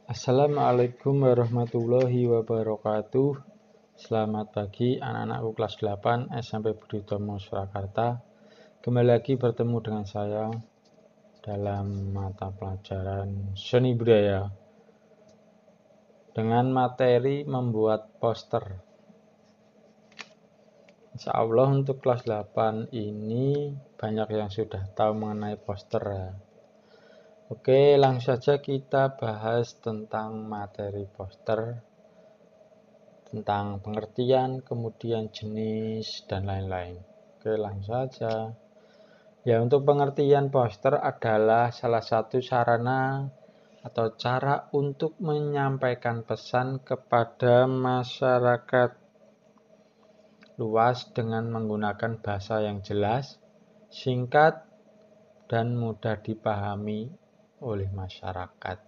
Assalamualaikum warahmatullahi wabarakatuh. Selamat pagi anak-anakku kelas 8 SMP Budi Utomo Surakarta. Kembali lagi bertemu dengan saya dalam mata pelajaran seni budaya dengan materi membuat poster. Insya Allah untuk kelas 8 ini banyak yang sudah tahu mengenai poster. Oke, langsung saja kita bahas tentang materi poster, tentang pengertian, kemudian jenis, dan lain-lain. Oke, langsung saja. Ya, untuk pengertian poster adalah salah satu sarana atau cara untuk menyampaikan pesan kepada masyarakat luas dengan menggunakan bahasa yang jelas, singkat, dan mudah dipahami oleh masyarakat.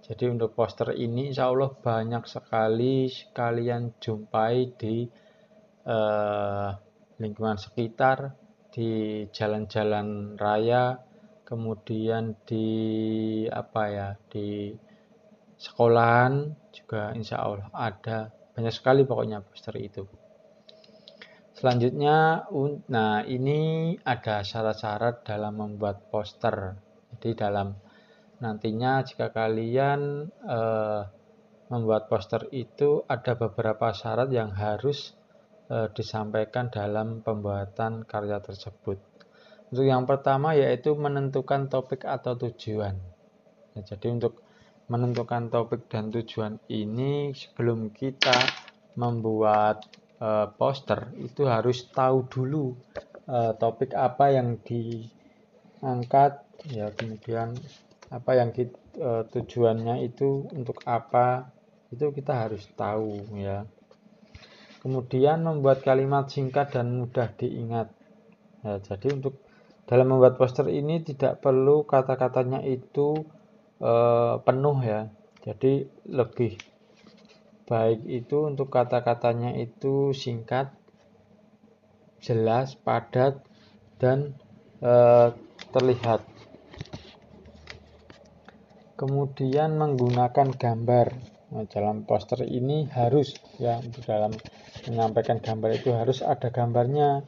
Jadi untuk poster ini insya Allah banyak sekali kalian jumpai di lingkungan sekitar, di jalan-jalan raya, kemudian di di sekolahan juga insya Allah ada. Banyak sekali pokoknya poster itu. Selanjutnya, nah ini ada syarat-syarat dalam membuat poster. Jadi dalam nantinya jika kalian membuat poster itu ada beberapa syarat yang harus disampaikan dalam pembuatan karya tersebut. Untuk yang pertama yaitu menentukan topik atau tujuan. Nah, jadi untuk menentukan topik dan tujuan ini sebelum kita membuat poster itu harus tahu dulu topik apa yang diangkat, ya kemudian apa yang tujuannya itu untuk apa, itu kita harus tahu ya. Kemudian membuat kalimat singkat dan mudah diingat. Ya, jadi untuk dalam membuat poster ini tidak perlu kata-katanya itu penuh ya. Jadi lebih baik itu untuk kata-katanya itu singkat, jelas, padat, dan terlihat. Kemudian menggunakan gambar. Nah, dalam poster ini harus ya, untuk dalam menyampaikan gambar itu harus ada gambarnya.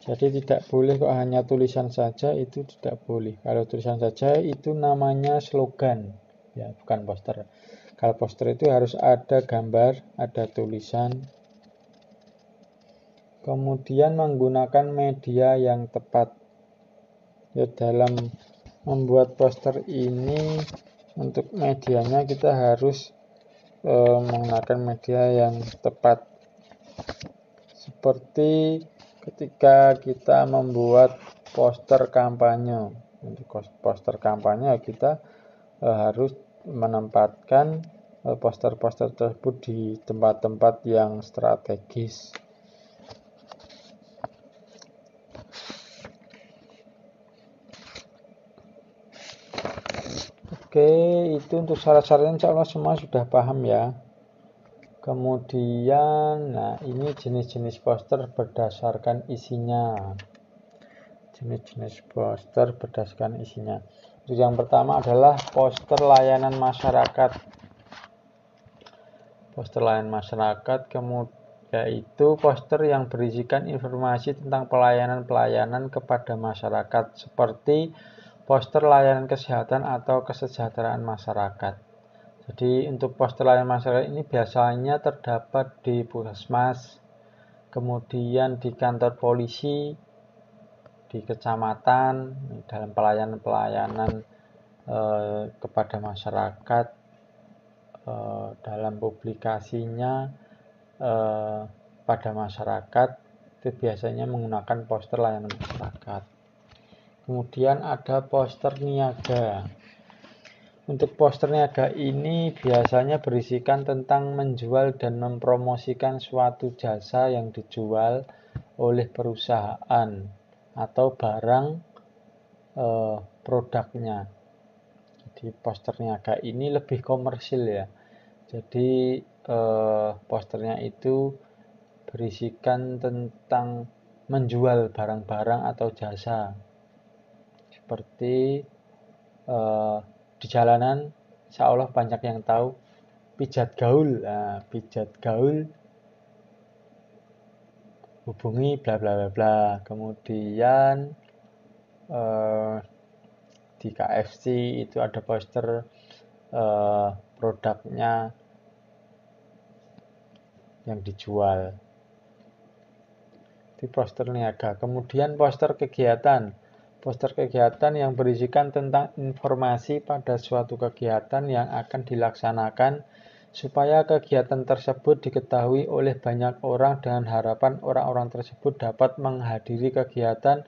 Jadi tidak boleh kok hanya tulisan saja, itu tidak boleh. Kalau tulisan saja itu namanya slogan, ya bukan poster. Kalau poster itu harus ada gambar, ada tulisan. Kemudian menggunakan media yang tepat. Ya, dalam membuat poster ini untuk medianya kita harus menggunakan media yang tepat. Seperti ketika kita membuat poster kampanye. Untuk poster kampanye kita harus menempatkan poster-poster tersebut di tempat-tempat yang strategis. Oke, itu untuk syarat-syaratnya insya Allah semua sudah paham ya. Kemudian, nah ini jenis-jenis poster berdasarkan isinya. Jenis-jenis poster berdasarkan isinya. Untuk yang pertama adalah poster layanan masyarakat. Poster layanan masyarakat yaitu poster yang berisikan informasi tentang pelayanan-pelayanan kepada masyarakat seperti poster layanan kesehatan atau kesejahteraan masyarakat. Jadi untuk poster layanan masyarakat ini biasanya terdapat di puskesmas, kemudian di kantor polisi, di kecamatan, dalam pelayanan-pelayanan kepada masyarakat, dalam publikasinya pada masyarakat itu biasanya menggunakan poster layanan masyarakat. Kemudian ada poster niaga. Untuk poster niaga ini biasanya berisikan tentang menjual dan mempromosikan suatu jasa yang dijual oleh perusahaan atau barang produknya. Jadi poster niaga ini lebih komersil ya. Jadi posternya itu berisikan tentang menjual barang-barang atau jasa. Seperti di jalanan insya Allah banyak yang tahu, pijat gaul. Nah, pijat gaul hubungi bla bla bla bla. Kemudian di KFC itu ada poster produknya yang dijual. Di poster niaga. Kemudian poster kegiatan. Poster kegiatan yang berisikan tentang informasi pada suatu kegiatan yang akan dilaksanakan supaya kegiatan tersebut diketahui oleh banyak orang dengan harapan orang-orang tersebut dapat menghadiri kegiatan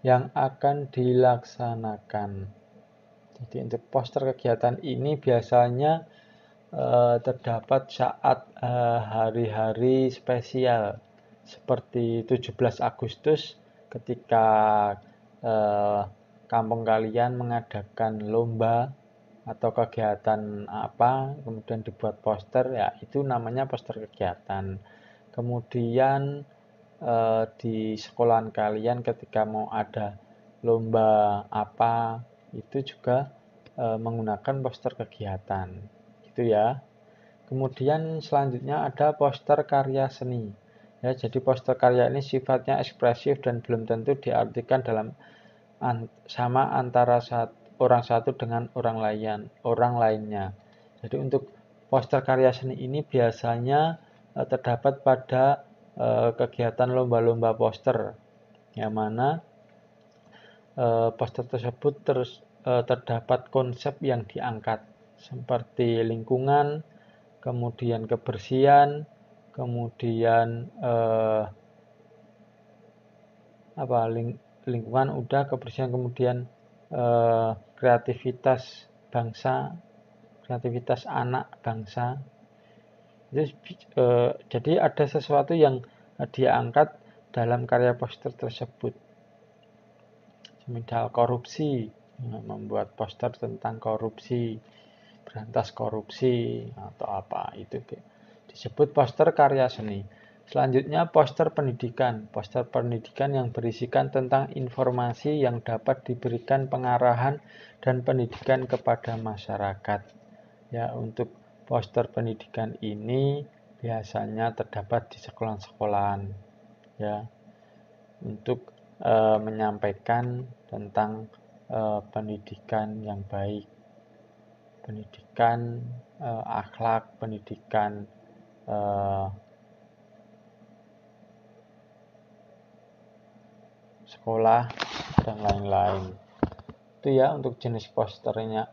yang akan dilaksanakan. Jadi untuk poster kegiatan ini biasanya terdapat saat hari-hari spesial seperti 17 Agustus ketika kampung kalian mengadakan lomba atau kegiatan apa, kemudian dibuat poster, ya itu namanya poster kegiatan. Kemudian di sekolahan kalian ketika mau ada lomba apa, itu juga menggunakan poster kegiatan, gitu ya. Kemudian selanjutnya ada poster karya seni. Ya, jadi poster karya ini sifatnya ekspresif dan belum tentu diartikan dalam sama antara orang satu dengan orang lainnya. Jadi untuk poster karya seni ini biasanya terdapat pada kegiatan lomba-lomba poster, yang mana poster tersebut terdapat konsep yang diangkat seperti lingkungan, kemudian kebersihan, kemudian lingkungan udah, kebersihan, kemudian kreativitas bangsa, kreativitas anak bangsa. Jadi ada sesuatu yang diangkat dalam karya poster tersebut. Misal korupsi, membuat poster tentang korupsi, berantas korupsi atau apa, itu disebut poster karya seni. Selanjutnya poster pendidikan. Poster pendidikan yang berisikan tentang informasi yang dapat diberikan pengarahan dan pendidikan kepada masyarakat. Ya, untuk poster pendidikan ini biasanya terdapat di sekolah-sekolahan, ya, untuk menyampaikan tentang pendidikan yang baik, pendidikan akhlak, pendidikan sekolah dan lain-lain. Itu ya untuk jenis posternya.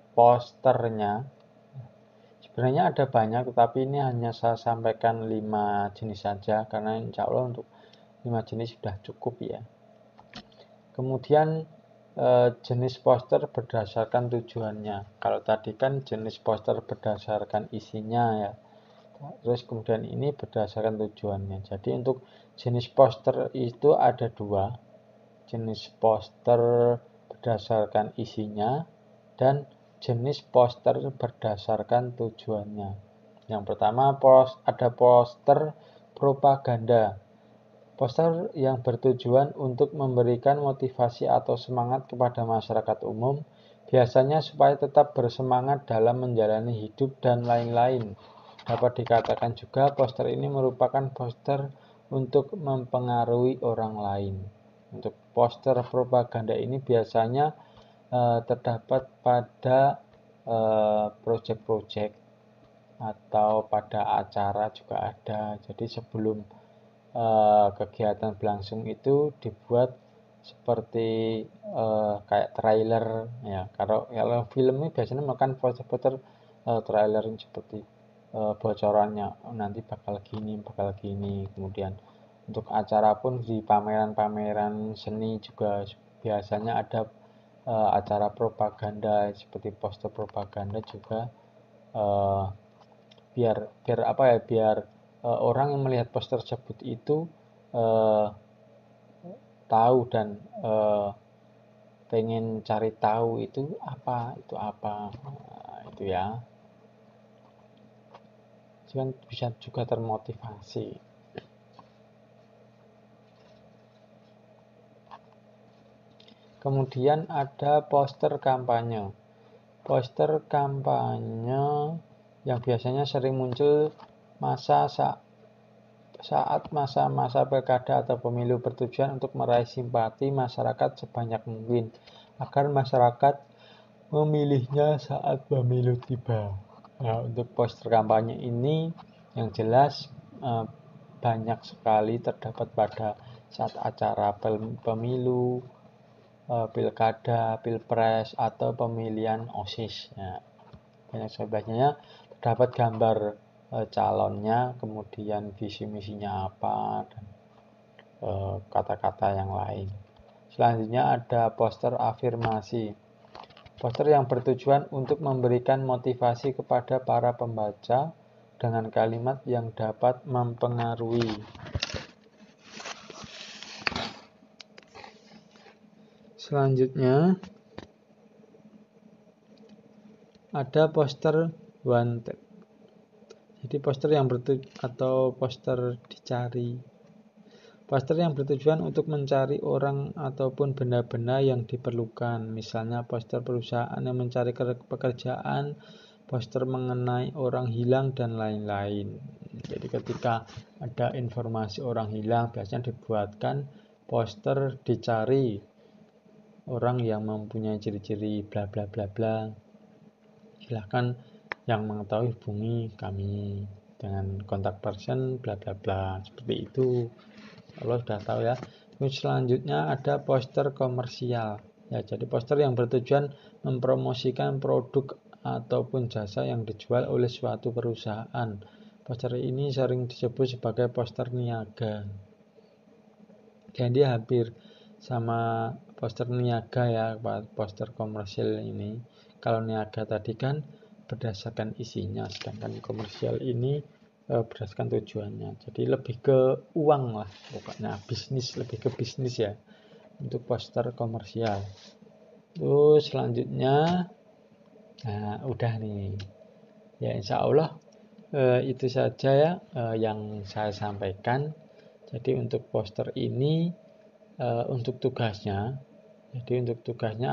Sebenarnya ada banyak, tetapi ini hanya saya sampaikan 5 jenis saja karena insya Allah untuk 5 jenis sudah cukup ya. Kemudian jenis poster berdasarkan tujuannya. Kalau tadi kan jenis poster berdasarkan isinya ya. Terus kemudian ini berdasarkan tujuannya. Jadi untuk jenis poster itu ada 2. Jenis poster berdasarkan isinya dan jenis poster berdasarkan tujuannya. Yang pertama ada poster propaganda. Poster yang bertujuan untuk memberikan motivasi atau semangat kepada masyarakat umum, biasanya supaya tetap bersemangat dalam menjalani hidup dan lain-lain. Dapat dikatakan juga poster ini merupakan poster untuk mempengaruhi orang lain. Untuk poster propaganda ini biasanya terdapat pada proyek-proyek atau pada acara juga ada. Jadi sebelum kegiatan berlangsung itu dibuat seperti kayak trailer ya. Kalau film ini biasanya melakukan poster-poster trailer seperti bocorannya nanti bakal gini. Kemudian untuk acara pun di pameran-pameran seni juga biasanya ada acara propaganda seperti poster propaganda juga, biar apa ya, biar orang yang melihat poster tersebut itu tahu dan pengen cari tahu itu apa, nah, itu ya, jangan bisa juga termotivasi. Kemudian ada poster kampanye. poster kampanye yang biasanya sering muncul saat masa-masa pilkada atau pemilu bertujuan untuk meraih simpati masyarakat sebanyak mungkin agar masyarakat memilihnya saat pemilu tiba. Nah, untuk poster kampanye ini yang jelas banyak sekali terdapat pada saat acara pemilu, pilkada, pilpres, atau pemilihan OSIS. Nah, banyak sebagainya terdapat gambar calonnya, kemudian visi misinya apa, dan kata-kata yang lain. Selanjutnya ada poster afirmasi. Poster yang bertujuan untuk memberikan motivasi kepada para pembaca dengan kalimat yang dapat mempengaruhi. Selanjutnya ada poster wanted. Jadi poster yang atau poster dicari. Poster yang bertujuan untuk mencari orang ataupun benda-benda yang diperlukan. Misalnya poster perusahaan yang mencari pekerjaan, poster mengenai orang hilang, dan lain-lain. Jadi ketika ada informasi orang hilang, biasanya dibuatkan poster dicari orang yang mempunyai ciri-ciri bla bla bla bla. Silahkan yang mengetahui hubungi kami dengan kontak person bla bla bla, seperti itu. Kalau sudah tahu ya. Terus selanjutnya ada poster komersial. Ya, jadi poster yang bertujuan mempromosikan produk ataupun jasa yang dijual oleh suatu perusahaan. Poster ini sering disebut sebagai poster niaga. Jadi hampir sama poster niaga ya, poster komersial ini. Kalau niaga tadi kan berdasarkan isinya, sedangkan komersial ini berdasarkan tujuannya. Jadi lebih ke uang lah pokoknya, bisnis, lebih ke bisnis ya untuk poster komersial. Terus selanjutnya udah nih ya, insya Allah itu saja ya yang saya sampaikan. Jadi untuk poster ini untuk tugasnya,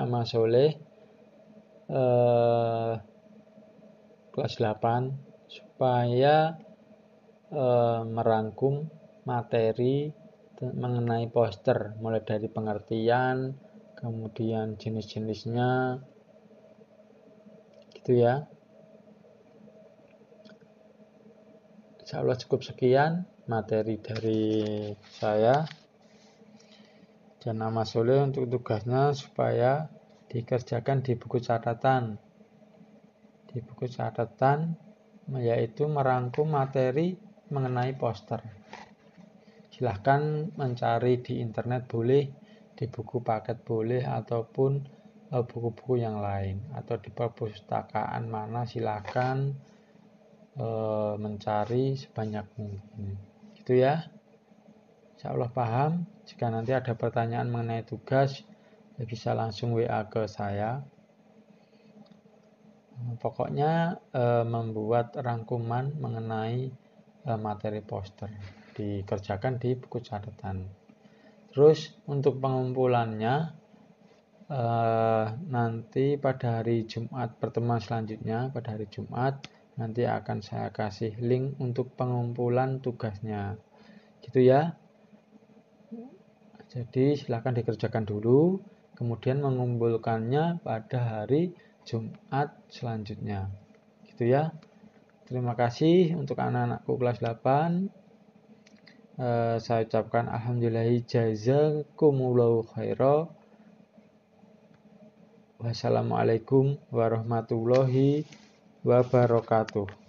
Mas Soleh kelas 8 supaya merangkum materi mengenai poster, mulai dari pengertian, kemudian jenis-jenisnya, gitu ya. Insya Allah cukup sekian materi dari saya dan Mas Soleh untuk tugasnya supaya dikerjakan di buku catatan. Di buku catatan yaitu merangkum materi mengenai poster. Silahkan mencari di internet boleh, di buku paket boleh, ataupun buku-buku yang lain, atau di perpustakaan mana silahkan mencari sebanyak mungkin. Gitu ya. Insya Allah paham. Jika nanti ada pertanyaan mengenai tugas, ya bisa langsung WA ke saya. Pokoknya membuat rangkuman mengenai materi poster dikerjakan di buku catatan. Terus untuk pengumpulannya nanti pada hari Jumat, pertemuan selanjutnya pada hari Jumat nanti akan saya kasih link untuk pengumpulan tugasnya, gitu ya. Jadi silakan dikerjakan dulu, kemudian mengumpulkannya pada hari Jumat selanjutnya, gitu ya. Terima kasih untuk anak-anakku kelas 8. Saya ucapkan alhamdulillahi jazakumullahu khairan. Wassalamualaikum warahmatullahi wabarakatuh.